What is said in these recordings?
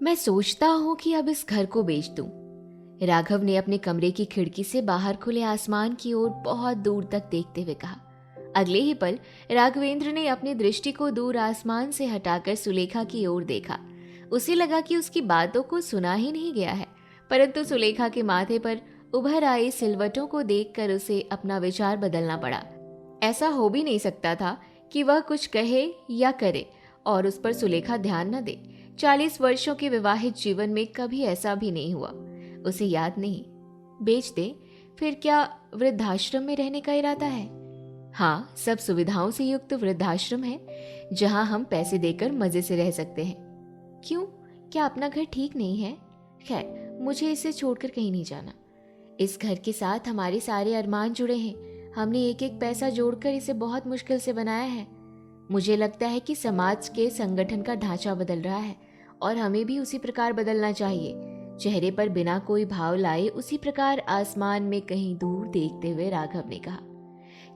मैं सोचता हूँ कि अब इस घर को बेच दूं। राघव ने अपने कमरे की खिड़की से बाहर खुले आसमान की ओर बहुत दूर तक देखते हुए कहा। अगले ही पल राघवेंद्र ने अपनी दृष्टि को दूर आसमान से हटाकर सुलेखा की ओर देखा। उसे लगा कि उसकी बातों को सुना ही नहीं गया है, परंतु सुलेखा के माथे पर उभर आई सिलवटों को देखकर उसे अपना विचार बदलना पड़ा। ऐसा हो भी नहीं सकता था कि वह कुछ कहे या करे और उस पर सुलेखा ध्यान न दे। 40 वर्षों के विवाहित जीवन में कभी ऐसा भी नहीं हुआ। उसे याद नहीं। बेच दे, फिर क्या वृद्धाश्रम में रहने का इरादा है? हाँ, सब सुविधाओं से युक्त वृद्धाश्रम है जहां हम पैसे देकर मजे से रह सकते हैं। क्यों? क्या अपना घर ठीक नहीं है? खैर, मुझे इसे छोड़कर कहीं नहीं जाना। इस घर के साथ हमारे सारे अरमान जुड़े हैं। हमने एक एक पैसा जोड़कर इसे बहुत मुश्किल से बनाया है। मुझे लगता है कि समाज के संगठन का ढांचा बदल रहा है और हमें भी उसी प्रकार बदलना चाहिए। चेहरे पर बिना कोई भाव लाए उसी प्रकार आसमान में कहीं दूर देखते हुए राघव ने कहा।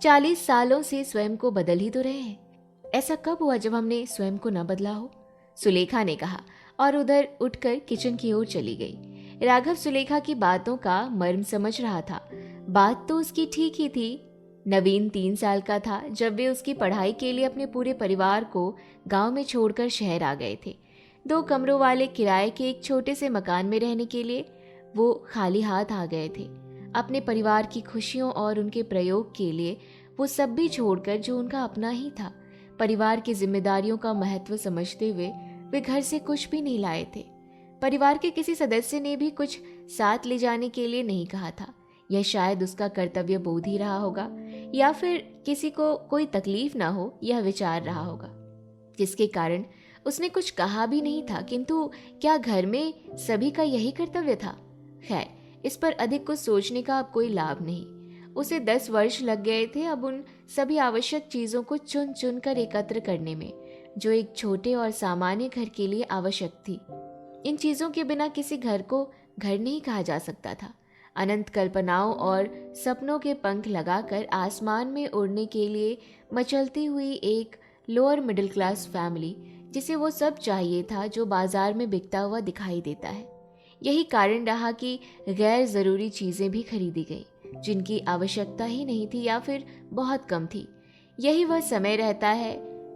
40 सालों से स्वयं को बदल ही तो रहे हैं। ऐसा कब हुआ जब हमने स्वयं को न बदला हो? सुलेखा ने कहा और उधर उठकर किचन की ओर चली गई। राघव सुलेखा की बातों का मर्म समझ रहा था। बात तो उसकी ठीक ही थी। नवीन 3 साल का था जब वे उसकी पढ़ाई के लिए अपने पूरे परिवार को गांव में छोड़कर शहर आ गए थे। 2 कमरों वाले किराए के एक छोटे से मकान में रहने के लिए वो खाली हाथ आ गए थे। अपने परिवार की खुशियों और उनके प्रयोग के लिए वो सब भी छोड़कर जो उनका अपना ही था। परिवार की जिम्मेदारियों का महत्व समझते हुए वे घर से कुछ भी नहीं लाए थे। परिवार के किसी सदस्य ने भी कुछ साथ ले जाने के लिए नहीं कहा था। यह शायद उसका कर्तव्य बोध ही रहा होगा या फिर किसी को कोई तकलीफ ना हो यह विचार रहा होगा, जिसके कारण उसने कुछ कहा भी नहीं था। किंतु क्या घर में सभी का यही कर्तव्य था? खैर, इस पर अधिक कुछ सोचने का अब कोई लाभ नहीं। उसे 10 वर्ष लग गए थे अब उन सभी आवश्यक चीजों को चुन चुन कर एकत्र करने में, जो एक छोटे और सामान्य घर के लिए आवश्यक थी। इन चीजों के बिना किसी घर को घर नहीं कहा जा सकता था। अनंत कल्पनाओं और सपनों के पंख लगाकर आसमान में उड़ने के लिए मचलती हुई एक लोअर मिडिल क्लास फैमिली, जिसे वो सब चाहिए था जो बाजार में बिकता हुआ दिखाई देता है। यही कारण रहा कि गैर जरूरी चीजें भी खरीदी गई जिनकी आवश्यकता ही नहीं थी या फिर बहुत कम थी। यही वह समय रहता है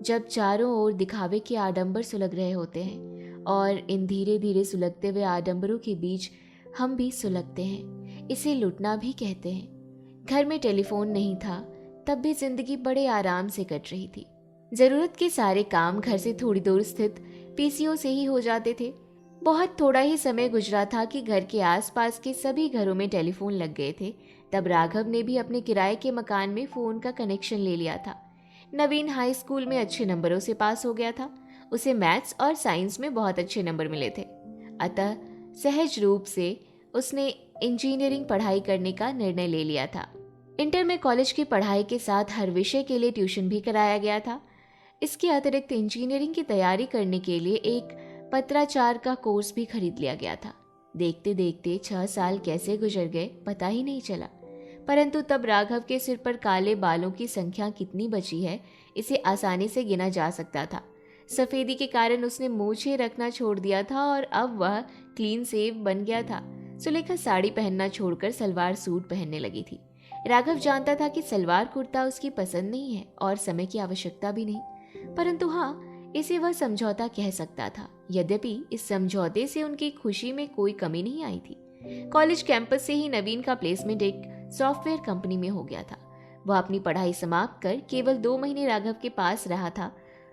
जब चारों ओर दिखावे के आडंबर सुलग रहे होते हैं और इन धीरे धीरे सुलगते हुए आडंबरों के बीच हम भी सुलगते हैं। इसे लुटना भी कहते हैं। घर में टेलीफोन नहीं था, तब भी जिंदगी बड़े आराम से कट रही थी। जरूरत के सारे काम घर से थोड़ी दूर स्थित पीसीओ से ही हो जाते थे। बहुत थोड़ा ही समय गुजरा था कि घर के आसपास के सभी घरों में टेलीफोन लग गए थे। तब राघव ने भी अपने किराए के मकान में फोन का कनेक्शन ले लिया था। नवीन हाई स्कूल में अच्छे नंबरों से पास हो गया था। उसे मैथ्स और साइंस में बहुत अच्छे नंबर मिले थे। अतः सहज रूप से उसने इंजीनियरिंग पढ़ाई करने का निर्णय ले लिया था। इंटर में कॉलेज की पढ़ाई के साथ हर विषय के लिए ट्यूशन भी कराया गया था। इसके अतिरिक्त इंजीनियरिंग की तैयारी करने के लिए एक पत्राचार का कोर्स भी खरीद लिया गया था। देखते देखते 6 साल कैसे गुजर गए पता ही नहीं चला। परंतु तब राघव के सिर पर काले बालों की संख्या कितनी बची है इसे आसानी से गिना जा सकता था। सफेदी के कारण उसने मूछें रखना छोड़ दिया था और अब वह क्लीन सेव बन गया था। सुलेखा साड़ी पहनना छोड़कर सलवार सूट पहनने लगी थी। राघव जानता था कि सलवार कुर्ता उसकी पसंद नहीं है और समय की आवश्यकता भी नहीं, परंतु हाँ, इसे वह समझौता कह सकता था। यद्यपि इस समझौते से उनकी खुशी में कोई कमी नहीं आई थी। कॉलेज कैंपस से ही नवीन का प्लेसमेंट एक सॉफ्टवेयर कंपनी में हो गया था। वह अपनी पढ़ाई समाप्त कर केवल 2 महीने राघव के पास रहा था।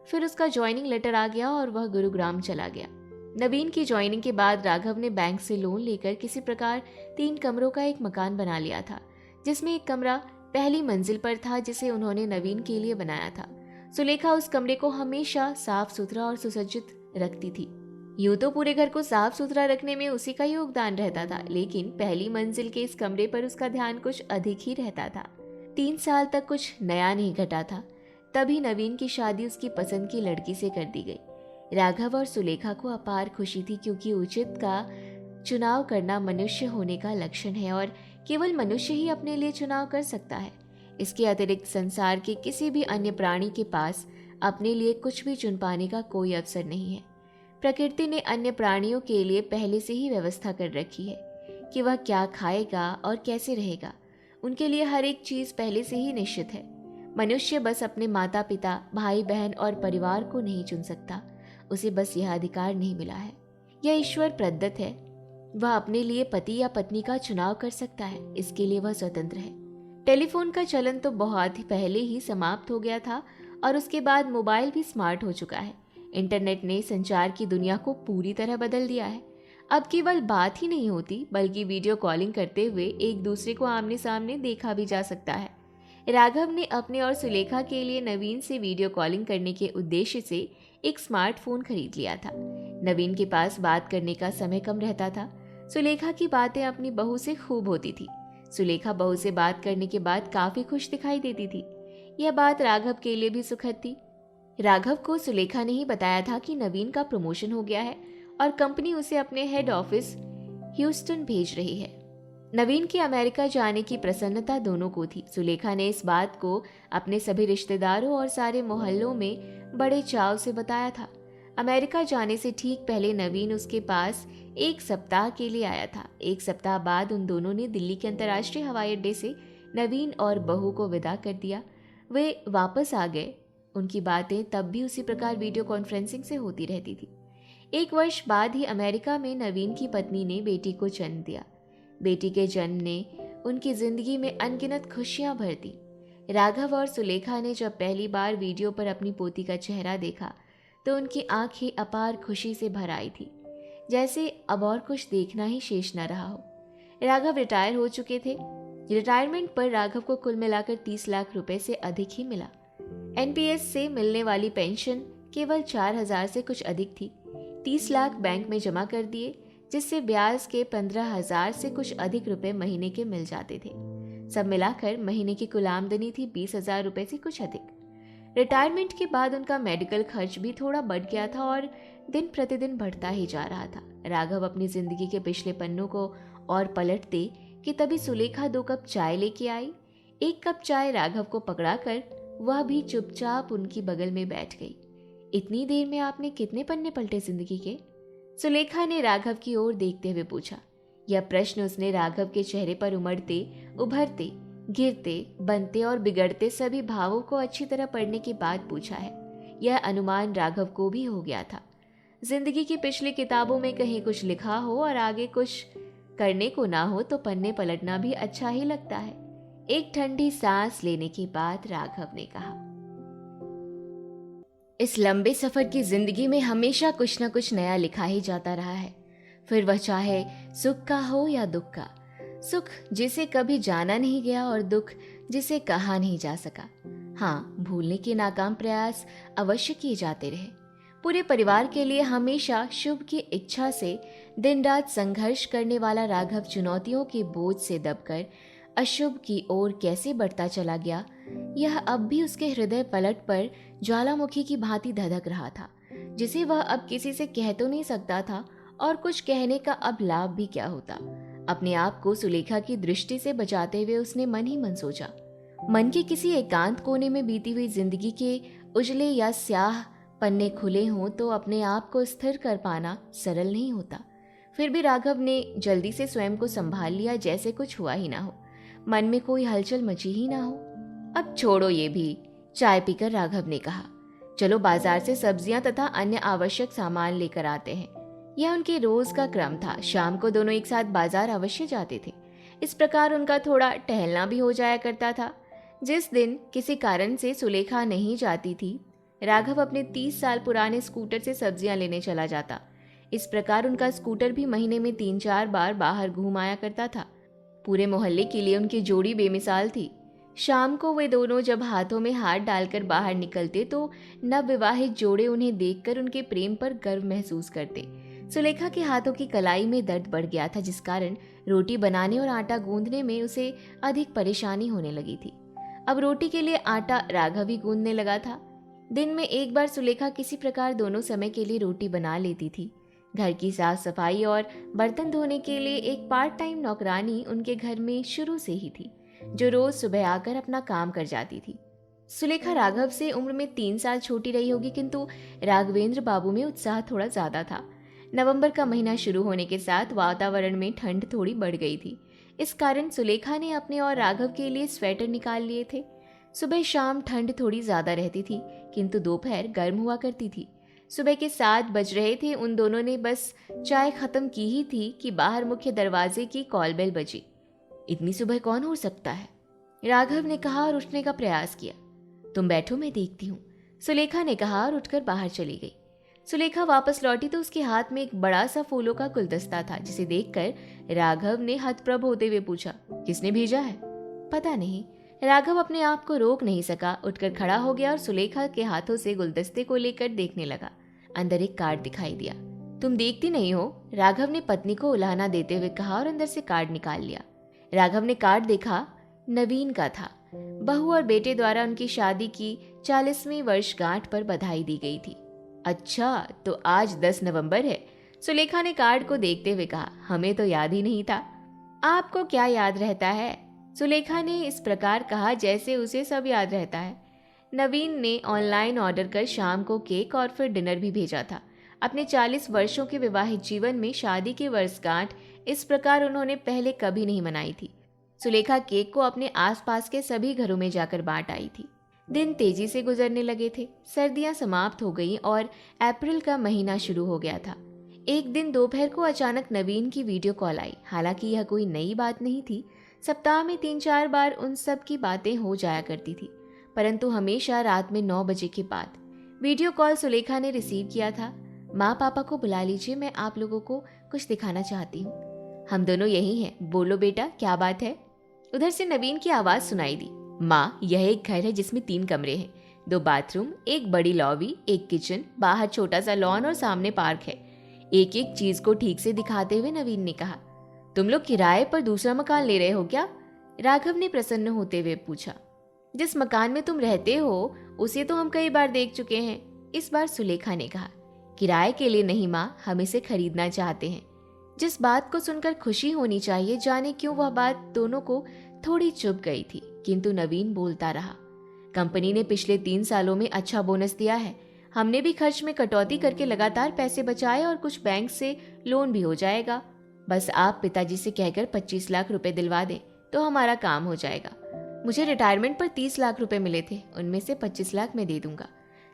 फिर उसका ज्वाइनिंग लेटर आ गया और वह गुरुग्राम चला गया। नवीन की ज्वाइनिंग के बाद राघव ने बैंक से लोन लेकर किसी प्रकार 3 कमरों का एक मकान बना लिया था, जिसमें एक कमरा पहली मंजिल पर था जिसे उन्होंने नवीन के लिए बनाया था। सुलेखा उस कमरे को हमेशा साफ सुथरा और सुसज्जित रखती थी। यूं तो पूरे घर को साफ सुथरा रखने में उसी का योगदान रहता था, लेकिन पहली मंजिल के इस कमरे पर उसका ध्यान कुछ अधिक ही रहता था। 3 साल तक कुछ नया नहीं घटा था। तभी नवीन की शादी उसकी पसंद की लड़की से कर दी गई। राघव और सुलेखा को अपार खुशी थी, क्योंकि उचित का चुनाव करना मनुष्य होने का लक्षण है और केवल मनुष्य ही अपने लिए चुनाव कर सकता है। इसके अतिरिक्त संसार के किसी भी अन्य प्राणी के पास अपने लिए कुछ भी चुन पाने का कोई अवसर नहीं है। प्रकृति ने अन्य प्राणियों के लिए पहले से ही व्यवस्था कर रखी है कि वह क्या खाएगा और कैसे रहेगा। उनके लिए हर एक चीज पहले से ही निश्चित है। मनुष्य बस अपने माता पिता, भाई बहन और परिवार को नहीं चुन सकता, उसे बस यह अधिकार नहीं मिला है। यह ईश्वर प्रदत्त है। वह अपने लिए पति या पत्नी का चुनाव कर सकता है, इसके लिए वह स्वतंत्र है। टेलीफोन का चलन तो बहुत ही पहले ही समाप्त हो गया था और उसके बाद मोबाइल भी स्मार्ट हो चुका है। इंटरनेट ने संचार की दुनिया को पूरी तरह बदल दिया है। अब केवल बात ही नहीं होती, बल्कि वीडियो कॉलिंग करते हुए एक दूसरे को आमने सामने देखा भी जा सकता है। राघव ने अपने और सुलेखा के लिए नवीन से वीडियो कॉलिंग करने के उद्देश्य से एक स्मार्टफोन खरीद लिया था। नवीन के पास बात करने का समय कम रहता था। सुलेखा की बातें अपनी बहू से खूब होती थी। सुलेखा बहू से बात करने के बाद काफी खुश दिखाई देती थी। यह बात राघव के लिए भी सुखद थी। राघव को सुलेखा ने ही बताया था कि नवीन का प्रमोशन हो गया है और कंपनी उसे अपने हेड ऑफिस ह्यूस्टन भेज रही है। नवीन के अमेरिका जाने की प्रसन्नता दोनों को थी। सुलेखा ने इस बात को अपने सभी रिश्तेदारों और सारे मोहल्लों में बड़े चाव से बताया था। अमेरिका जाने से ठीक पहले नवीन उसके पास एक सप्ताह के लिए आया था। एक सप्ताह बाद उन दोनों ने दिल्ली के अंतर्राष्ट्रीय हवाई अड्डे से नवीन और बहू को विदा कर दिया। वे वापस आ गए। उनकी बातें तब भी उसी प्रकार वीडियो कॉन्फ्रेंसिंग से होती रहती थी। 1 वर्ष बाद ही अमेरिका में नवीन की पत्नी ने बेटी को जन्म दिया। बेटी के जन्म ने उनकी जिंदगी में अनगिनत खुशियां भर दी। राघव और सुलेखा ने जब पहली बार वीडियो पर अपनी पोती का चेहरा देखा तो उनकी आंखें अपार खुशी से भर आई थी, जैसे अब और कुछ देखना ही शेष न रहा हो। राघव रिटायर हो चुके थे। रिटायरमेंट पर राघव को कुल मिलाकर 30 लाख रुपए से अधिक ही मिला। एनपीएस से मिलने वाली पेंशन केवल 4,000 से कुछ अधिक थी। 30 लाख बैंक में जमा कर दिए, जिससे ब्याज के 15,000 से कुछ अधिक रुपए महीने के मिल जाते थे। सब मिलाकर महीने की कुल आमदनी थी 20,000 रुपए से कुछ अधिक। रिटायरमेंट के बाद उनका मेडिकल खर्च भी थोड़ा बढ़ गया था और दिन प्रतिदिन बढ़ता ही जा रहा था। राघव अपनी जिंदगी के पिछले पन्नों को और पलटते कि तभी सुलेखा 2 कप चाय लेके आई। 1 कप चाय राघव को पकड़ाकर वह भी चुपचाप उनकी बगल में बैठ गई। इतनी देर में आपने कितने पन्ने पलटे जिंदगी के? सुलेखा ने राघव की ओर देखते हुए पूछा। यह प्रश्न उसने राघव के चेहरे पर उमड़ते, उभरते, गिरते, बनते और बिगड़ते सभी भावों को अच्छी तरह पढ़ने के बाद पूछा है। यह अनुमान राघव को भी हो गया था। जिंदगी की पिछली किताबों में कहीं कुछ लिखा हो और आगे कुछ करने को ना हो तो पन्ने पलटना भी अच्छा ही लगता है। एक ठंडी सांस लेने के बाद राघव ने कहा, इस लंबे सफर की जिंदगी में हमेशा कुछ न कुछ नया लिखा ही जाता रहा है, फिर वह चाहे सुख का हो या दुख का। सुख जिसे कभी जाना नहीं गया और दुख जिसे कहा नहीं जा सका। हाँ, भूलने के नाकाम प्रयास अवश्य किए जाते रहे। पूरे परिवार के लिए हमेशा शुभ की इच्छा से दिन रात संघर्ष करने वाला राघव चुनौतियों के बोझ से दबकर अशुभ की ओर कैसे बढ़ता चला गया, यह अब भी उसके हृदय पलट पर ज्वालामुखी की भांति धधक रहा था, जिसे वह अब किसी से कह तो नहीं सकता था और कुछ कहने का अब लाभ भी क्या होता। अपने आप को सुलेखा की दृष्टि से बचाते हुए उसने मन ही मन सोचा। मन के किसी एकांत कोने में बीती हुई जिंदगी के उजले या स्याह पन्ने खुले हों तो अपने आप को स्थिर कर पाना सरल नहीं होता। फिर भी राघव ने जल्दी से स्वयं को संभाल लिया, जैसे कुछ हुआ ही ना हो, मन में कोई हलचल मची ही ना हो। अब छोड़ो ये भी, चाय पीकर राघव ने कहा, चलो बाजार से सब्जियां तथा अन्य आवश्यक सामान लेकर आते हैं। यह उनके रोज का क्रम था। शाम को दोनों एक साथ बाजार अवश्य जाते थे। इस प्रकार उनका थोड़ा टहलना भी हो जाया करता था। जिस दिन किसी कारण से सुलेखा नहीं जाती थी, राघव अपने 30 साल पुराने स्कूटर से सब्जियां लेने चला जाता। इस प्रकार उनका स्कूटर भी महीने में 3-4 बार बाहर घूम आया करता था। पूरे मोहल्ले के लिए उनकी जोड़ी बेमिसाल थी। शाम को वे दोनों जब हाथों में हाथ डालकर बाहर निकलते तो नवविवाहित जोड़े उन्हें देखकर उनके प्रेम पर गर्व महसूस करते। सुलेखा के हाथों की कलाई में दर्द बढ़ गया था, जिस कारण रोटी बनाने और आटा गूंदने में उसे अधिक परेशानी होने लगी थी। अब रोटी के लिए आटा राघव ही गूंदने लगा था। दिन में एक बार सुलेखा किसी प्रकार दोनों समय के लिए रोटी बना लेती थी। घर की साफ सफाई और बर्तन धोने के लिए एक पार्ट टाइम नौकरानी उनके घर में शुरू से ही थी, जो रोज सुबह आकर अपना काम कर जाती थी। सुलेखा राघव से उम्र में 3 साल छोटी रही होगी, किंतु राघवेंद्र बाबू में उत्साह थोड़ा ज्यादा था। नवंबर का महीना शुरू होने के साथ वातावरण में ठंड थोड़ी बढ़ गई थी। इस कारण सुलेखा ने अपने और राघव के लिए स्वेटर निकाल लिए थे। सुबह शाम ठंड थोड़ी ज्यादा रहती थी, किंतु दोपहर गर्म हुआ करती थी। सुबह के 7 बज रहे थे। उन दोनों ने बस चाय खत्म की ही थी कि बाहर मुख्य दरवाजे की कॉल बेल बजी। इतनी सुबह कौन उठ सकता है? राघव ने कहा और उठने का प्रयास किया। तुम बैठो, मैं देखती हूँ, सुलेखा ने कहा और उठकर बाहर चली गई। सुलेखा वापस लौटी तो उसके हाथ में एक बड़ा सा फूलों का गुलदस्ता था, जिसे देखकर राघव ने हतप्रभ होते हुए पूछा, किसने भेजा है? पता नहीं। राघव अपने आप को रोक नहीं सका, उठकर खड़ा हो गया और सुलेखा के हाथों से गुलदस्ते को लेकर देखने लगा। अंदर एक कार्ड दिखाई दिया। तुम देखती नहीं हो? राघव ने पत्नी को उलाहना देते हुए कहा और अंदर से कार्ड निकाल लिया। राघव ने कार्ड देखा। नवीन का था। बहू और बेटे द्वारा उनकी शादी की 40वीं वर्षगांठ पर बधाई दी गई थी। अच्छा, तो आज 10 नवंबर है, सुलेखा ने कार्ड को देखते हुए कहा। हमें तो याद ही नहीं था। आपको क्या याद रहता है? सुलेखा ने इस प्रकार कहा जैसे उसे सब याद रहता है। नवीन ने ऑनलाइन ऑर्डर कर शाम को केक और फिर डिनर भी भेजा था। अपने 40 वर्षों के विवाहित जीवन में शादी की वर्षगांठ इस प्रकार उन्होंने पहले कभी नहीं मनाई थी। सुलेखा केक को अपने आसपास के सभी घरों में जाकर बांट आई थी। दिन तेजी से गुजरने लगे थे। सर्दियां समाप्त हो गईं और अप्रैल का महीना शुरू हो गया था। एक दिन दोपहर को अचानक नवीन की वीडियो कॉल आई। हालांकि यह कोई नई बात नहीं थी। सप्ताह में 3-4 बार उन सब की बातें हो जाया करती थी, परंतु हमेशा रात में 9 बजे के बाद। वीडियो कॉल सुलेखा ने रिसीव किया था। माँ पापा को बुला लीजिए, मैं आप लोगों को कुछ दिखाना चाहती हूँ। हम दोनों यही हैं, बोलो बेटा, क्या बात है? उधर से नवीन की आवाज सुनाई दी। माँ, यह एक घर है जिसमें 3 कमरे हैं, 2 बाथरूम, एक बड़ी लॉबी, एक किचन, बाहर छोटा सा लॉन और सामने पार्क है। एक एक चीज को ठीक से दिखाते हुए नवीन ने कहा। तुम लोग किराए पर दूसरा मकान ले रहे हो क्या? राघव ने प्रसन्न होते हुए पूछा। जिस मकान में तुम रहते हो उसे तो हम कई बार देख चुके हैं, इस बार सुलेखा ने कहा। किराए के लिए नहीं माँ, हम इसे खरीदना चाहते हैं। जिस बात को सुनकर खुशी होनी चाहिए, जाने क्यों वह बात दोनों को थोड़ी चुभ गई थी, किंतु नवीन बोलता रहा। कंपनी ने पिछले 3 सालों में अच्छा बोनस दिया है। हमने भी खर्च में कटौती करके लगातार पैसे बचाए और कुछ बैंक से लोन भी हो जाएगा। बस आप पिताजी से कहकर 25 लाख रुपए दिलवा दें तो हमारा काम हो जाएगा। मुझे रिटायरमेंट पर 30 लाख रुपए मिले थे, उनमें से 25 लाख मैं दे दूंगा।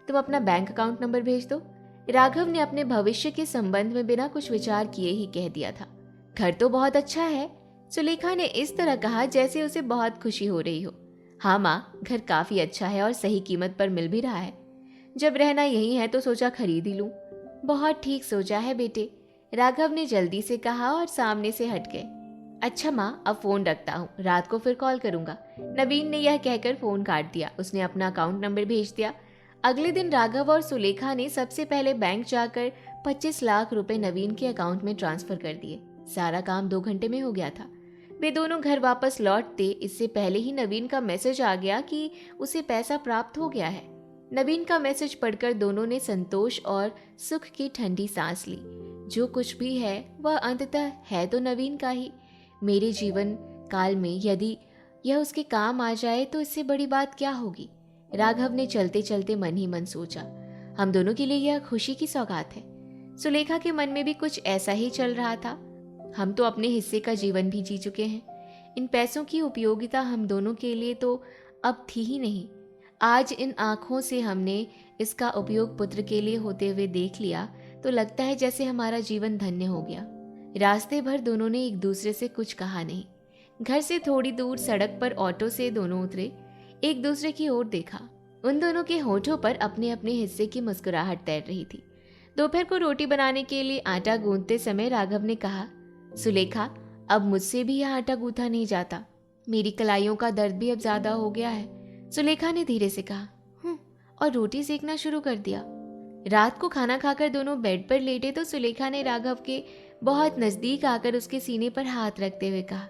तुम अपना बैंक अकाउंट नंबर भेज दो। राघव ने अपने भविष्य के संबंध में बिना कुछ विचार किए ही कह दिया था। घर तो बहुत अच्छा है, सुलेखा ने इस तरह कहा जैसे उसे बहुत खुशी हो रही हो। हाँ माँ, घर काफी अच्छा है और सही कीमत पर मिल भी रहा है। जब रहना यही है तो सोचा खरीद ही लूं। बहुत ठीक सोचा है बेटे, राघव ने जल्दी से कहा और सामने से हट गए। अच्छा माँ, अब फोन रखता हूँ, रात को फिर कॉल करूंगा। नवीन ने यह कहकर फोन काट दिया। उसने अपना अकाउंट नंबर भेज दिया। अगले दिन राघव और सुलेखा ने सबसे पहले बैंक जाकर 25 लाख रुपए नवीन के अकाउंट में ट्रांसफर कर दिए। सारा काम 2 घंटे में हो गया था। वे दोनों घर वापस लौटते इससे पहले ही नवीन का मैसेज आ गया कि उसे पैसा प्राप्त हो गया है। नवीन का मैसेज पढ़कर दोनों ने संतोष और सुख की ठंडी सांस ली। जो कुछ भी है वह अंततः है तो नवीन का ही। मेरे जीवन काल में यदि यह उसके काम आ जाए तो इससे बड़ी बात क्या होगी, राघव ने चलते चलते मन ही मन सोचा। हम दोनों के लिए यह खुशी की सौगात है। सुलेखा के मन में भी कुछ ऐसा ही चल रहा था। हम तो अपने हिस्से का जीवन भी जी चुके हैं। इन पैसों की उपयोगिता हम दोनों के लिए तो अब थी ही नहीं। आज इन आंखों से हमने इसका उपयोग पुत्र के लिए होते हुए देख लिया तो लगता है जैसे हमारा जीवन धन्य हो गया। रास्ते भर दोनों ने एक दूसरे से कुछ कहा नहीं। घर से थोड़ी दूर सड़क पर ऑटो से दोनों उतरे, एक दूसरे की ओर देखा। उन दोनों के होठों पर अपने अपने हिस्से की मुस्कुराहट तैर रही थी। दोपहर को रोटी बनाने के लिए आटा गूंथते समय राघव ने कहा, सुलेखा, अब मुझसे भी यह आटा गूंथा नहीं जाता। मेरी कलाइयों का दर्द भी अब ज्यादा हो गया है। सुलेखा ने धीरे से कहा और रोटी सेकना शुरू कर दिया। रात को खाना खाकर दोनों बेड पर लेटे तो सुलेखा ने राघव के बहुत नजदीक आकर उसके सीने पर हाथ रखते हुए कहा,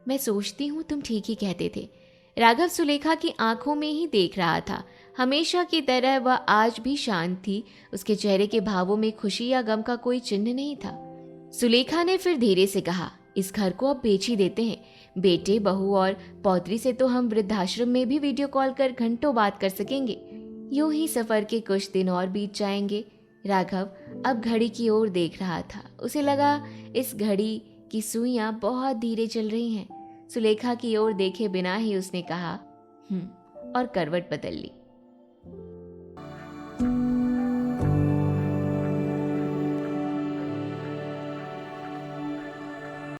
मैं सोचती हूँ तुम ठीक ही कहते थे। राघव सुलेखा की आंखों में ही देख रहा था। हमेशा की तरह वह आज भी शांत थी। उसके चेहरे के भावों में खुशी या गम का कोई चिन्ह नहीं था। सुलेखा ने फिर धीरे से कहा, इस घर को अब बेच ही देते हैं। बेटे, बहू और पौत्री से तो हम वृद्धाश्रम में भी वीडियो कॉल कर घंटों बात कर सकेंगे। यूं ही सफर के कुछ दिन और बीत जाएंगे। राघव अब घड़ी की ओर देख रहा था। उसे लगा इस घड़ी की सुइयां बहुत धीरे चल रही हैं। सुलेखा की ओर देखे बिना ही उसने कहा और करवट बदल ली।